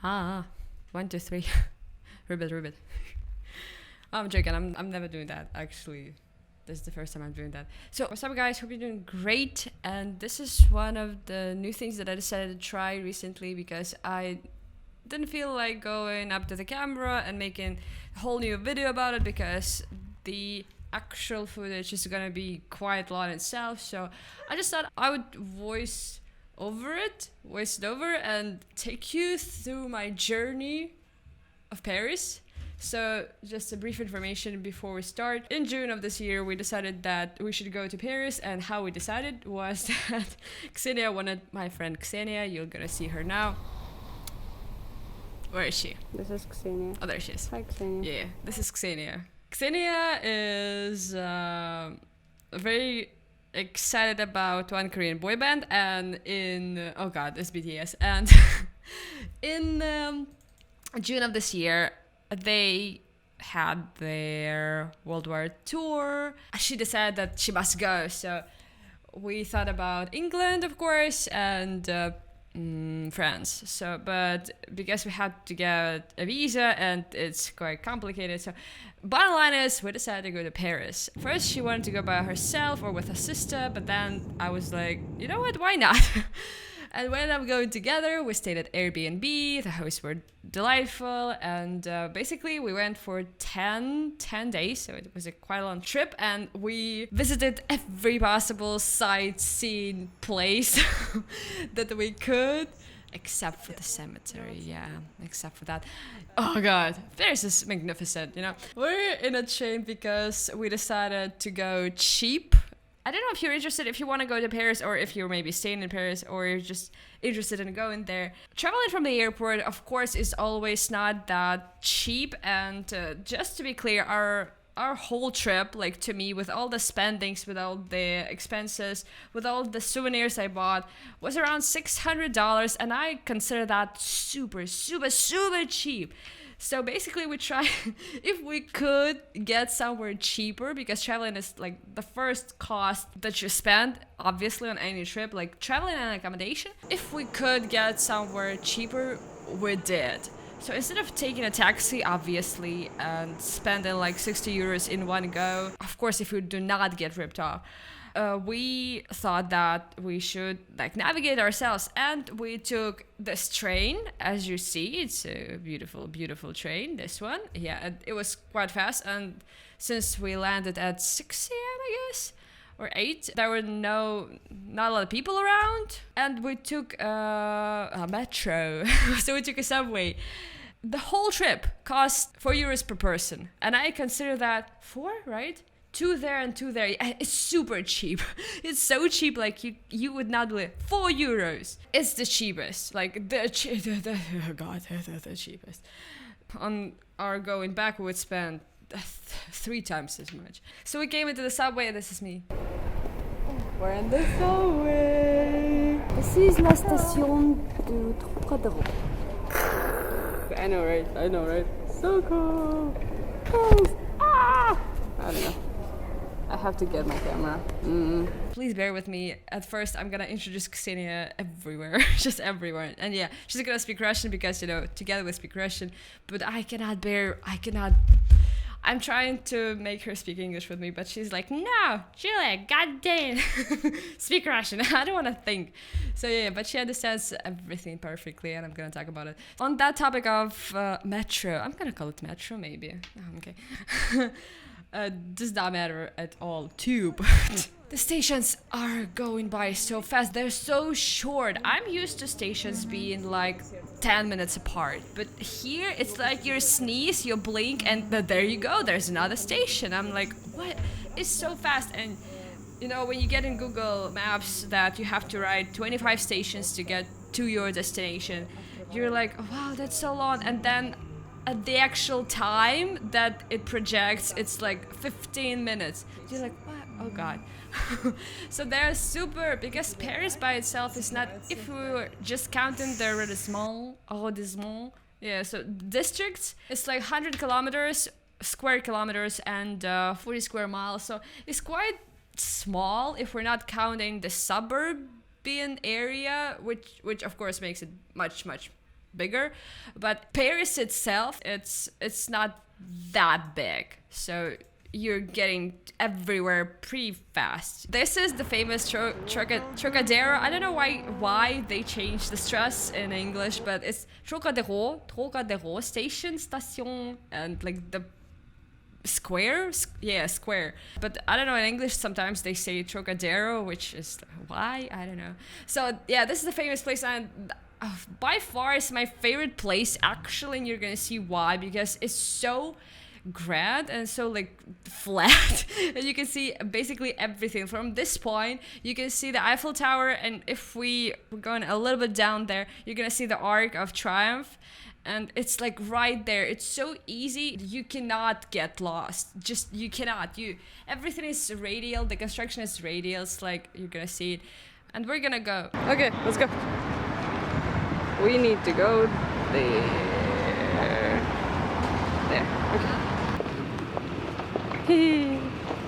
1, 2, 3. Ribbit. I'm joking. I'm never doing that, actually. This is the first time I'm doing that. So, what's up, guys? Hope you're doing great. And this is one of the new things that I decided to try recently because I didn't feel like going up to the camera and making a whole new video about it because the actual footage is gonna be quite a lot itself. So, I just thought I would voice it over, and take you through my journey of Paris. So just a brief information before we start. In June of this year, we decided that we should go to Paris, and how we decided was that Xenia wanted my friend Xenia. You're gonna see her now. Where is she? This is Xenia. Oh, there she is. Hi, Xenia. Yeah, this is Xenia. Xenia is very excited about one Korean boy band, and it's BTS. And in June of this year, they had their World War tour. She decided that she must go, so we thought about England, of course, and France. So, but because we had to get a visa and it's quite complicated, so bottom line is we decided to go to Paris. First, she wanted to go by herself or with her sister, but then I was like, you know what, why not? And we ended up going together. We stayed at Airbnb. The hosts were delightful. And basically, we went for 10 days. So it was a quite long trip. And we visited every possible sightseeing place that we could. Except for the cemetery, yeah, except for that. Oh God, Paris is magnificent, you know. We're in a train because we decided to go cheap. I don't know if you're interested, if you want to go to Paris, or if you're maybe staying in Paris, or you're just interested in going there. Traveling from the airport, of course, is always not that cheap. And just to be clear, our whole trip, like to me, with all the spendings, with all the expenses, with all the souvenirs I bought, was around $600, and I consider that super, super, super cheap. So basically we try, if we could get somewhere cheaper, because traveling is like the first cost that you spend, obviously, on any trip, like traveling and accommodation. If we could get somewhere cheaper, we did. So instead of taking a taxi, obviously, and spending like 60 euros in one go, of course, if we do not get ripped off, we thought that we should like navigate ourselves, and we took this train. As you see, it's a beautiful, beautiful train, this one. Yeah, it was quite fast, and since we landed at 6 a.m., I guess, or 8, there were not a lot of people around, and we took a metro. So we took a subway. The whole trip cost 4 euros per person, and I consider that 4, right? 2 there and 2 there. It's super cheap. It's so cheap, like you would not believe. 4 euros. It's the cheapest. Like the cheapest. On our going back, we would spend 3 times as much. So we came into the subway, and this is me. We're in the subway. This is la station de Trocadéro. I know, right? So cool. I don't know. I have to get my camera. Please bear with me. At first, I'm gonna introduce Xenia everywhere, just everywhere. And yeah, she's gonna speak Russian because, you know, together we speak Russian. But I cannot. I'm trying to make her speak English with me, but she's like, no, Julia, goddamn, speak Russian. I don't want to think. So yeah, but she understands everything perfectly, and I'm gonna talk about it. On that topic of metro, I'm gonna call it metro, maybe. Oh, okay. Does not matter at all, tube. The stations are going by so fast. They're so short. I'm used to stations being like 10 minutes apart, but here it's like you sneeze, you blink, and there you go, there's another station. I'm like, what? It's so fast. And you know, when you get in Google Maps that you have to ride 25 stations to get to your destination, you're like, wow, that's so long. And then at the actual time that it projects, it's like 15 minutes. You're like, what? Oh God. So they're super, because Paris by itself is not, if we were just counting the arrondissement, yeah, so districts, it's like 100 square kilometers and 40 square miles. So it's quite small if we're not counting the suburban area, which of course makes it much bigger, but Paris itself, it's not that big, so you're getting everywhere pretty fast. This is the famous Trocadero. I don't know why they changed the stress in English, but it's Trocadero station, and like the square, square. But I don't know, in English sometimes they say Trocadero, which is why, I don't know. So yeah, this is the famous place, and by far it's my favorite place actually, and you're gonna see why, because it's so grand and so like flat and you can see basically everything. From this point you can see the Eiffel Tower, and if we're going a little bit down there, you're gonna see the Arc of Triumph, and it's like right there. It's so easy, you cannot get lost. Just you cannot. Everything is radial, the construction is radial. It's like you're gonna see it, and we're gonna go. Okay, let's go. We need to go there. Okay.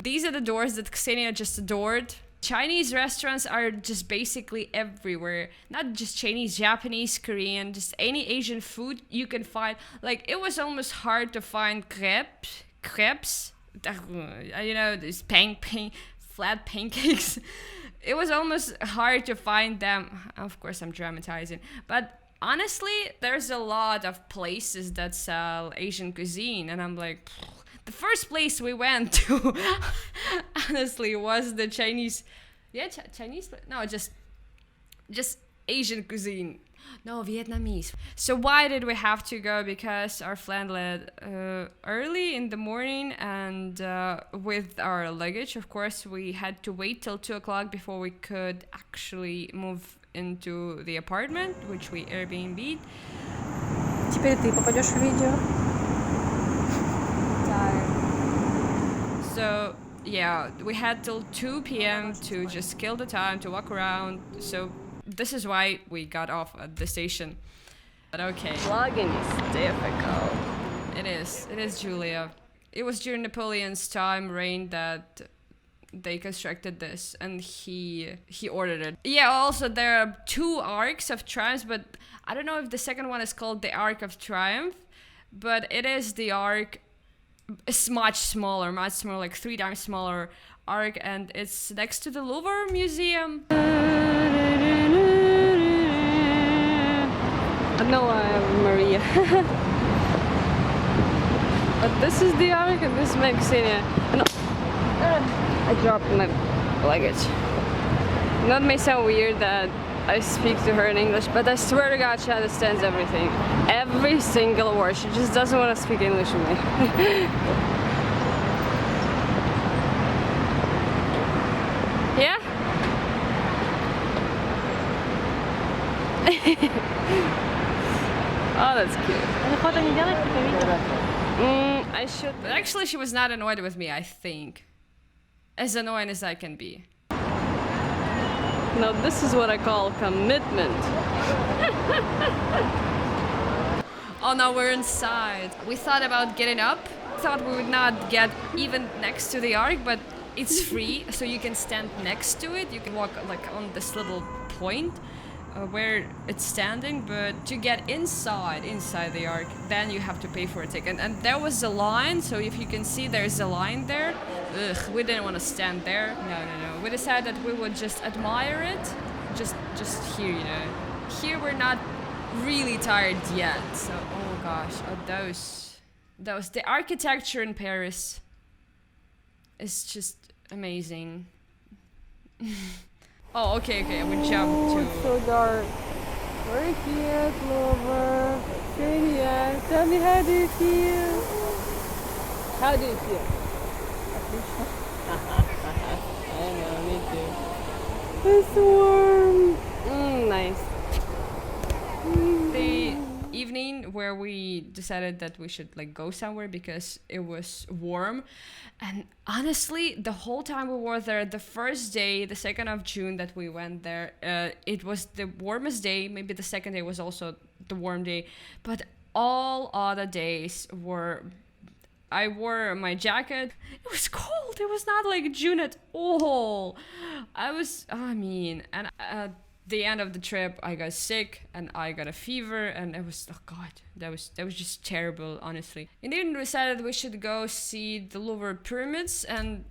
These are the doors that Ksenia just adored. Chinese restaurants are just basically everywhere. Not just Chinese, Japanese, Korean, just any Asian food you can find. Like, it was almost hard to find crepes, you know, these flat pancakes. It was almost hard to find them. Of course, I'm dramatizing. But honestly, there's a lot of places that sell Asian cuisine, and I'm like, the first place we went to, honestly, was the Chinese. Yeah, Chinese? No, just Asian cuisine. No, Vietnamese. So why did we have to go? Because our flight left early in the morning, and with our luggage, of course, we had to wait till 2 o'clock before we could actually move into the apartment, which we Airbnb'd. Теперь ты попадешь в видео. So yeah, we had till 2 p.m. to just kill the time, to walk around. So this is why we got off at the station. But okay. Vlogging is difficult. It is, Julia. It was during Napoleon's reign that they constructed this, and he ordered it. Yeah, also there are 2 arcs of triumph, but I don't know if the second one is called the Arc of Triumph, but it is the arc. It's much smaller, like 3 times smaller arc, and it's next to the Louvre Museum. No, I'm Maria. But this is the arc, and this makes Ksenia. No. I dropped my luggage. That may sound weird that I speak to her in English, but I swear to God she understands everything. Every single word. She just doesn't want to speak English with me. Yeah? Oh, that's cute. I should. But actually, she was not annoyed with me, I think. As annoying as I can be. Now this is what I call commitment. Oh, now we're inside. We thought about getting up. Thought we would not get even next to the arc, but it's free, so you can stand next to it. You can walk like on this little point where it's standing, but to get inside the arc, then you have to pay for a ticket. And there was a line, so if you can see there's a line there. Ugh, we didn't want to stand there. No. We decided that we would just admire it. Just here, you know. Here we're not really tired yet. So, oh gosh, the architecture in Paris is just amazing. Oh, okay, we jumped to... It's so dark. We're here, Clover. Ksenia, tell me, how do you feel? How do you feel? I know, me too. It's warm. Nice. The evening where we decided that we should like go somewhere because it was warm, and honestly the whole time we were there, the first day, the 2nd of June that we went there, it was the warmest day. Maybe the second day was also the warm day, but all other days were... I wore my jacket. It was cold. It was not like June at all. And the end of the trip, I got sick and I got a fever, and it was, oh god, that was just terrible, honestly. In the end, we decided we should go see the Louvre pyramids, and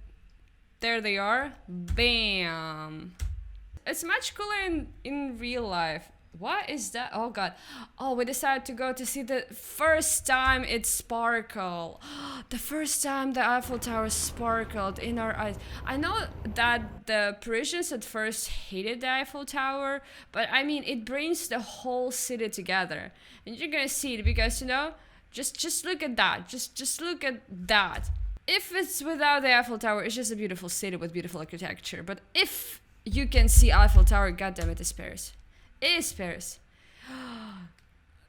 there they are. Bam! It's much cooler in real life. What is that? Oh god. Oh, we decided to go to see the first time it sparkled. The first time the Eiffel Tower sparkled in our eyes. I know that the Parisians at first hated the Eiffel Tower, but I mean, it brings the whole city together. And you're gonna see it because, you know, just look at that. Just look at that. If it's without the Eiffel Tower, it's just a beautiful city with beautiful architecture. But if you can see Eiffel Tower, goddamn it, it's Paris. Is Paris.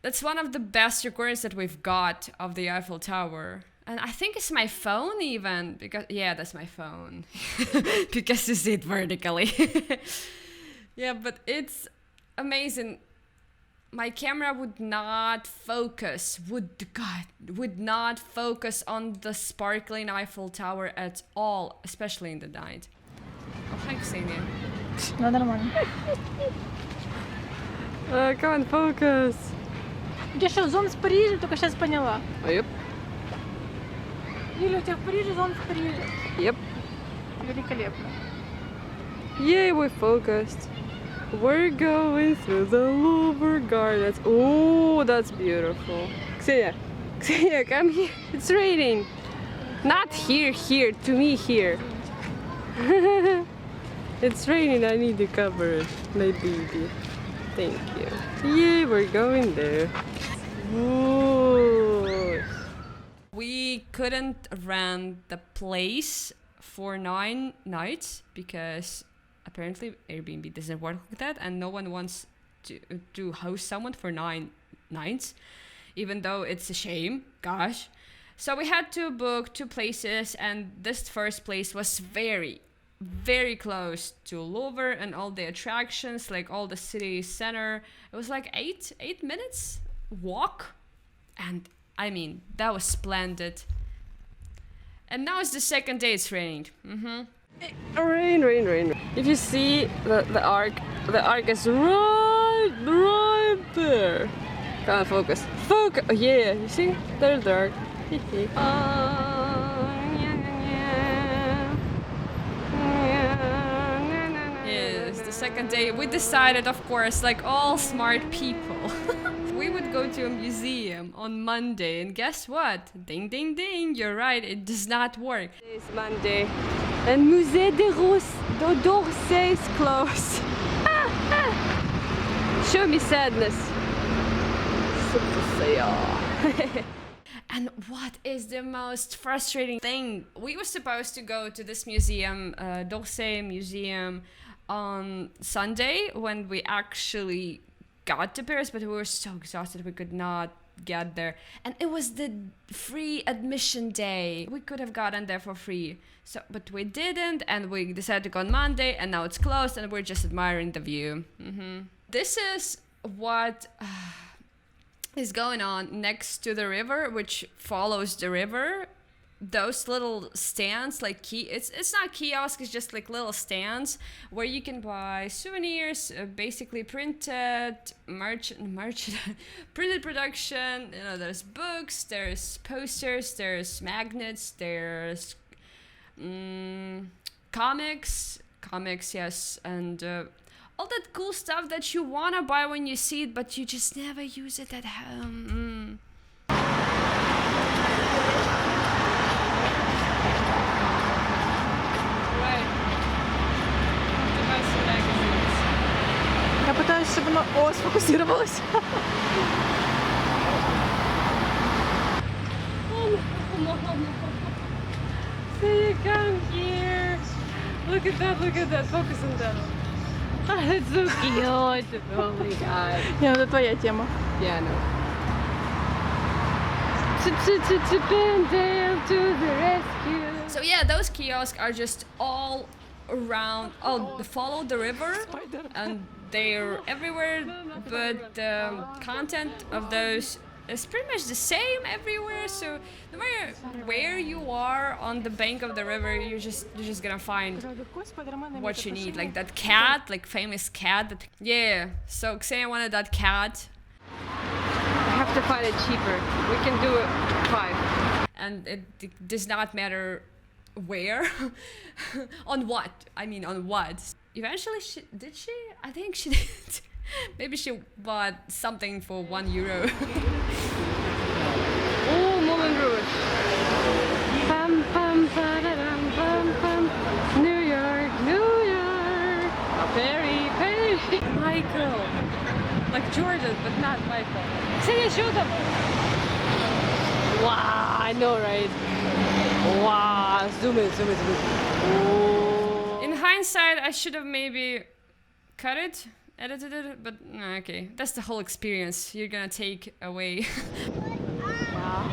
That's one of the best recordings that we've got of the Eiffel Tower. And I think it's my phone even, because, yeah, that's my phone. Because you see it vertically. Yeah, but it's amazing. My camera would not focus, would not focus on the sparkling Eiffel Tower at all, especially in the night. Oh, hi, Ksenia. Ну, нормально. Come on, focus. У тебя что, зон в Париже? Только сейчас поняла. Yep. Юля, у тебя в Париже зон в Париже. Yep. Великолепно. Yay, we focused. We're going through the Louvre Gardens. Oh, that's beautiful. Ksenia, come here. It's raining. Not here, to me here. It's raining, I need to cover it, my baby. Thank you. Yay, we're going there. Ooh. We couldn't rent the place for 9 nights because apparently Airbnb doesn't work like that, and no one wants to host someone for 9 nights, even though it's a shame, gosh. So we had to book 2 places, and this first place was very close to Louvre and all the attractions, like all the city center. It was like 8 minutes walk, and I mean, that was splendid. And now it's the second day it's raining. Rain. If you see the arc is right there. Come on, focus. Yeah, you see? There's the arc. Yes, the second day we decided, of course, like all smart people, we would go to a museum on Monday, and guess what? Ding ding ding, you're right, it does not work. It's Monday, and Musée d'Orsay is closed. Show me sadness. And what is the most frustrating thing? We were supposed to go to this museum, d'Orsay Museum, on Sunday when we actually got to Paris, but we were so exhausted we could not get there. And it was the free admission day. We could have gotten there for free. So, but we didn't, and we decided to go on Monday, and now it's closed, and we're just admiring the view. This is what is going on next to the river, which follows the river. Those little stands, like it's not kiosk, it's just like little stands where you can buy souvenirs, basically printed printed production. You know, there's books, there's posters, there's magnets, there's comics, yes, and all that cool stuff that you wanna buy when you see it, but you just never use it at home. Я пытаюсь, чтобы оно сфокусировалось. See, come here. Look at that. Focus on that. It's so cute. Oh my god. Не, это твоя тема. Yeah, no. To the rescue. So yeah, those kiosks are just all around. Oh, follow the river, and they're everywhere. But the content of those is pretty much the same everywhere. So no matter where you are on the bank of the river, you're just gonna find what you need. Like that cat, like famous cat. Yeah. So Xenia wanted that cat. I have to find it cheaper. We can do it 5. And it does not matter where. On what? I mean, on what? Eventually, did she? I think she did. Maybe she bought something for €1. Oh, Moulin Rouge. Pam, pam, pa-da-dam, pam, pam. New York, New York. Very, very. Michael. Like Jordan, but not Michael. Xenia, show them. Wow, I know, right? Wow, zoom in, zoom in, zoom in. Oh. In hindsight, I should have maybe cut it, edited it, but no, okay. That's the whole experience you're gonna take away. Wow.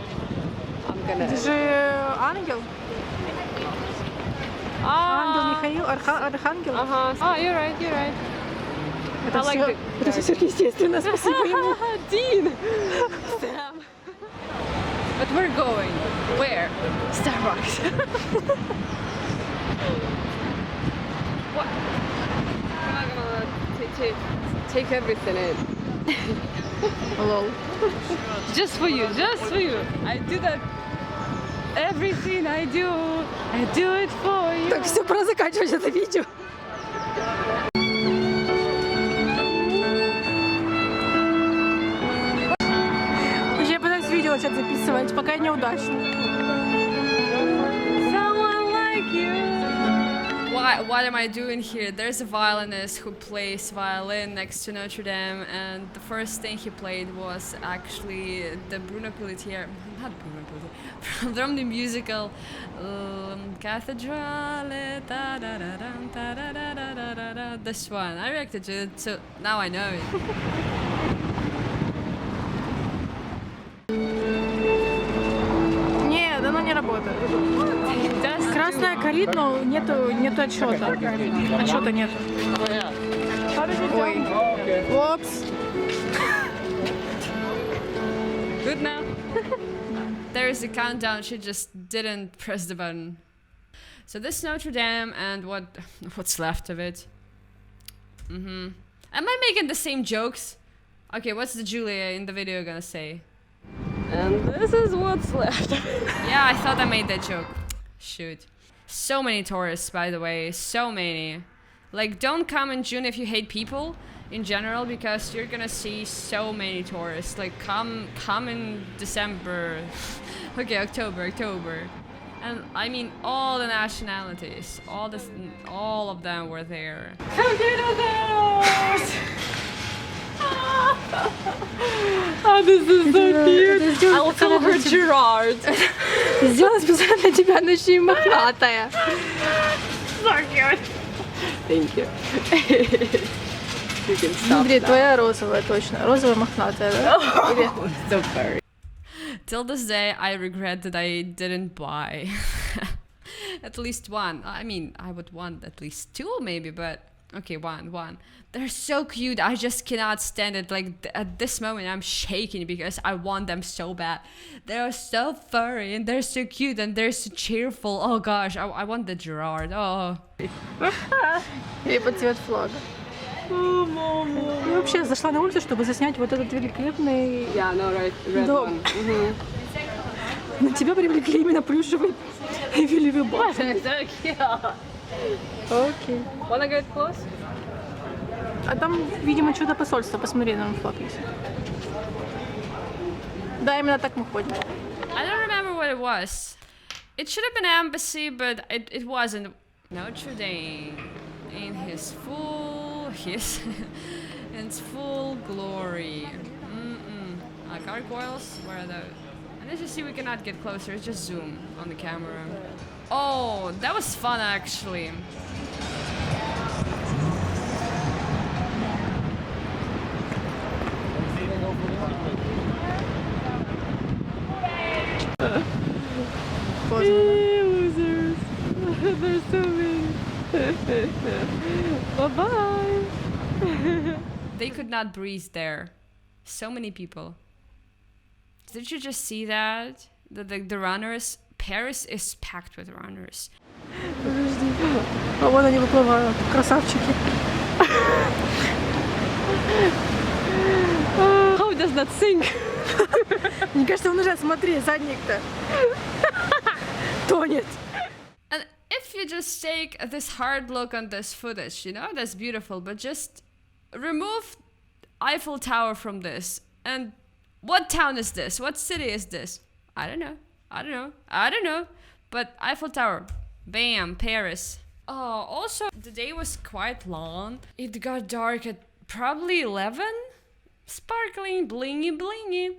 I'm gonna... Это же ангел. Ангел Михаил, архангел. Uh-huh. Oh, you're right, you're right. Это I like все, the- это все сверхъестественно, спасибо ему. Dean! Sam. But we're going. Where? Starbucks. What? I'm not gonna take everything in. Лол. Just for you, just for you. I do that. Everything I do it for you. Так, все, пора заканчивать это видео. Уже я пытаюсь видео сейчас записывать, пока неудачно. Someone like you. What am I doing here? There's a violinist who plays violin next to Notre Dame, and the first thing he played was actually the Bruno Pelletier, not Bruno Pelletier, from the musical Cathedrale. This one. I reacted to it, so now I know it. Нет, оно не работает. Красная горит, но нету отсчета. Отсчета нету. Ой. Опс. Good now. There's a countdown, she just didn't press the button. So this Notre Dame and what's left of it. Am I making the same jokes? Okay, what's the Julia in the video gonna say? And this is what's left. Yeah, I thought I made that joke. Shoot. So many tourists, by the way, so many. Like, don't come in June if you hate people in general, because you're gonna see so many tourists. Like, come in December. Okay, October. And I mean all the nationalities, all of them were there. Come to those! Oh, this is so cute. I'll call her Gerard. Сделала специально для тебя, она еще и мохнатая. So cute. Thank you. You can stop Смотри, now. твоя розовая точно. Розовая мохнатая, да? Или- So furry. Till this day, I regret that I didn't buy at least one. I mean, I would want at least 2 maybe, but okay, one. They're so cute. I just cannot stand it. Like, at this moment, I'm shaking because I want them so bad. They're so furry and they're so cute and they're so cheerful. Oh gosh, I want the Gerard. Oh. Или под цвет флага. Я вообще зашла на улицу, чтобы заснять вот этот великолепный Yeah, no, right. Red дом. one. Mm-hmm. Но тебя привлекли именно плюшевый Эйфелевый башня. So cute. Окей. Wanna get close? А там, видимо, что-то посольство. Посмотри, там флаг есть. Да, именно так мы ходим. I don't remember what it was. It should have been embassy, but it wasn't. Notre Dame in his full glory. Gargoyles, where are those? And as you see, we cannot get closer. It's just zoom on the camera. Oh, that was fun actually. Losers. There's so many. Bye-bye. They could not breathe there. So many people. Did you just see that? The runners. Paris is packed with runners. Подожди. А вон они выплывают. Красавчики. How does that sink? Мне кажется, он уже, смотри, задник-то. Тонет. And if you just take this hard look on this footage, you know, that's beautiful, but just remove Eiffel Tower from this. And what town is this? What city is this? I don't know. But Eiffel Tower, bam, Paris. Oh, also, the day was quite long. It got dark at probably 11. Sparkling, blingy, blingy.